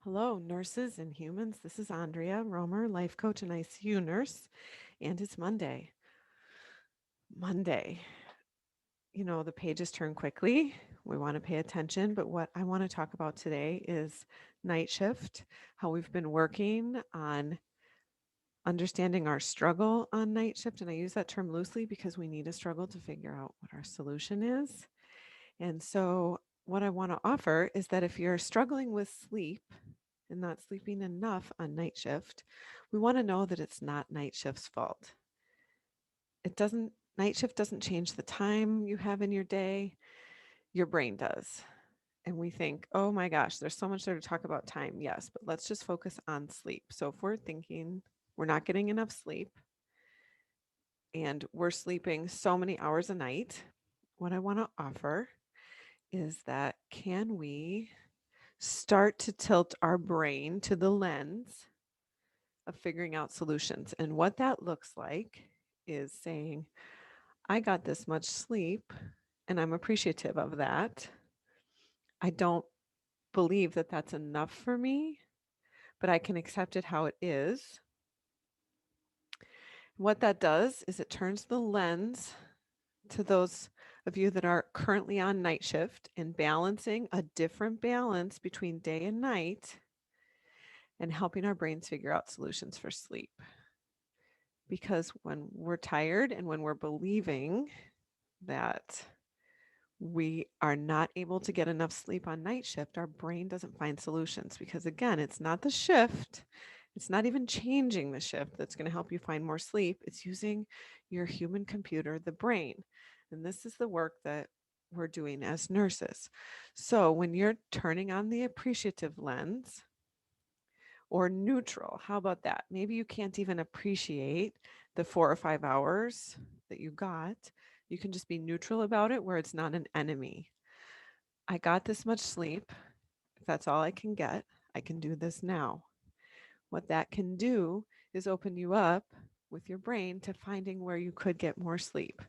Hello, nurses and humans. This is Andrea Romer, life coach and ICU nurse, and it's Monday. Monday. The pages turn quickly. We want to pay attention, but what I want to talk about today is night shift, how we've been working on understanding our struggle on night shift. And I use that term loosely because we need a struggle to figure out what our solution is. And so, what I want to offer is that if you're struggling with sleep, and not sleeping enough on night shift, we want to know that it's not night shift's fault. Night shift doesn't change the time you have in your day, your brain does. And we think, oh my gosh, there's so much there to talk about time. Yes, but let's just focus on sleep. So if we're thinking we're not getting enough sleep and we're sleeping so many hours a night, what I want to offer is that can we start to tilt our brain to the lens of figuring out solutions. And what that looks like is saying, I got this much sleep and I'm appreciative of that. I don't believe that that's enough for me, but I can accept it how it is. What that does is it turns the lens to those of you that are currently on night shift and balancing a different balance between day and night and helping our brains figure out solutions for sleep. Because when we're tired and when we're believing that we are not able to get enough sleep on night shift, our brain doesn't find solutions because, again, it's not the shift. It's not even changing the shift that's going to help you find more sleep. It's using your human computer, the brain. And this is the work that we're doing as nurses. So when you're turning on the appreciative lens or neutral, how about that? Maybe you can't even appreciate the 4 or 5 hours that you got. You can just be neutral about it where it's not an enemy. I got this much sleep. If that's all I can get, I can do this now. What that can do is open you up with your brain to finding where you could get more sleep.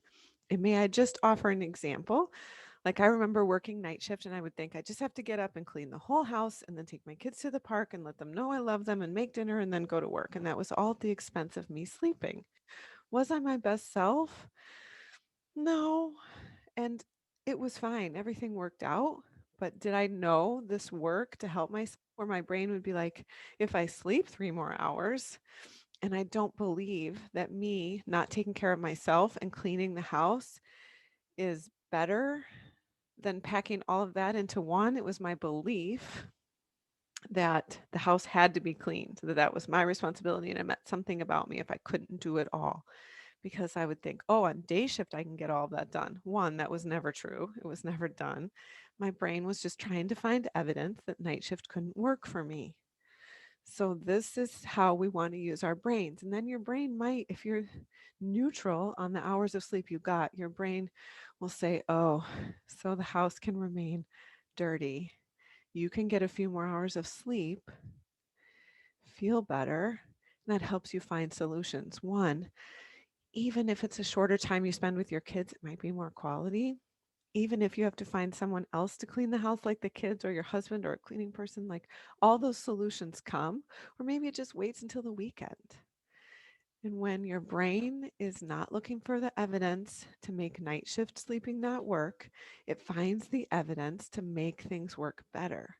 And may I just offer an example? Like I remember working night shift and I would think I just have to get up and clean the whole house and then take my kids to the park and let them know I love them and make dinner and then go to work. And that was all at the expense of me sleeping. Was I my best self? No. And it was fine. Everything worked out. But did I know this work to help myself where my brain would be like, if I sleep 3 more hours, and I don't believe that me not taking care of myself and cleaning the house is better than packing all of that into one. It was my belief that the house had to be cleaned, that that was my responsibility, and it meant something about me if I couldn't do it all. Because I would think, oh, on day shift, I can get all of that done. One, that was never true. It was never done. My brain was just trying to find evidence that night shift couldn't work for me. So, this is how we want to use our brains. And then your brain might, if you're neutral on the hours of sleep you got, your brain will say, oh, so the house can remain dirty. You can get a few more hours of sleep, feel better, and that helps you find solutions. One, even if it's a shorter time you spend with your kids, it might be more quality. Even if you have to find someone else to clean the house, like the kids or your husband or a cleaning person, like all those solutions come, or maybe it just waits until the weekend. And when your brain is not looking for the evidence to make night shift sleeping not work, it finds the evidence to make things work better.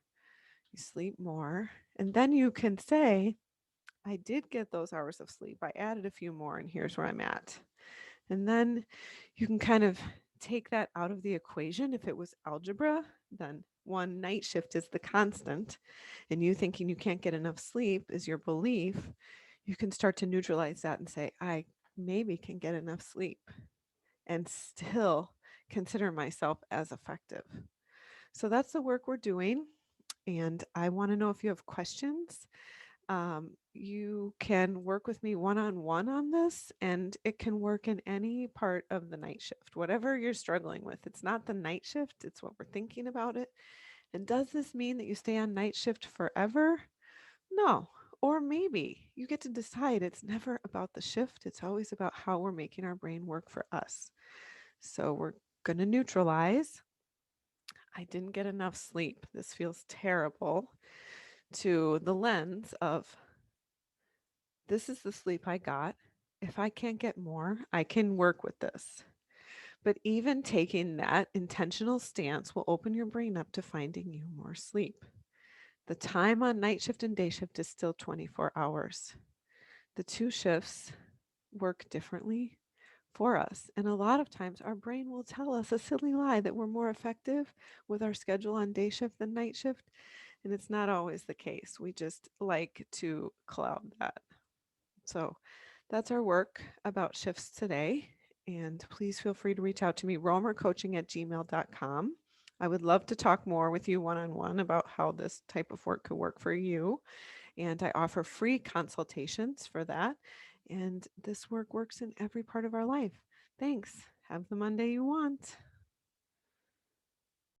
You sleep more, and then you can say, I did get those hours of sleep. I added a few more, and here's where I'm at. And then you can kind of take that out of the equation. If it was algebra, then one night shift is the constant, and you thinking you can't get enough sleep is your belief. You can start to neutralize that and say, I maybe can get enough sleep and still consider myself as effective. So that's the work we're doing. And I want to know if you have questions. You can work with me one on one on this, and it can work in any part of the night shift, whatever you're struggling with. It's not the night shift, it's what we're thinking about it. And does this mean that you stay on night shift forever? No. Or maybe you get to decide it's never about the shift, it's always about how we're making our brain work for us. So we're going to neutralize. I didn't get enough sleep. This feels terrible. to the lens of this is the sleep I got. If I can't get more, I can work with this. But even taking that intentional stance will open your brain up to finding you more sleep. The time on night shift and day shift is still 24 hours. The two shifts work differently for us. And a lot of times our brain will tell us a silly lie that we're more effective with our schedule on day shift than night shift. And it's not always the case. We just like to cloud that. So that's our work about shifts today. And please feel free to reach out to me, roamercoaching@gmail.com. I would love to talk more with you one on one about how this type of work could work for you. And I offer free consultations for that. And this work works in every part of our life. Thanks. Have the Monday you want.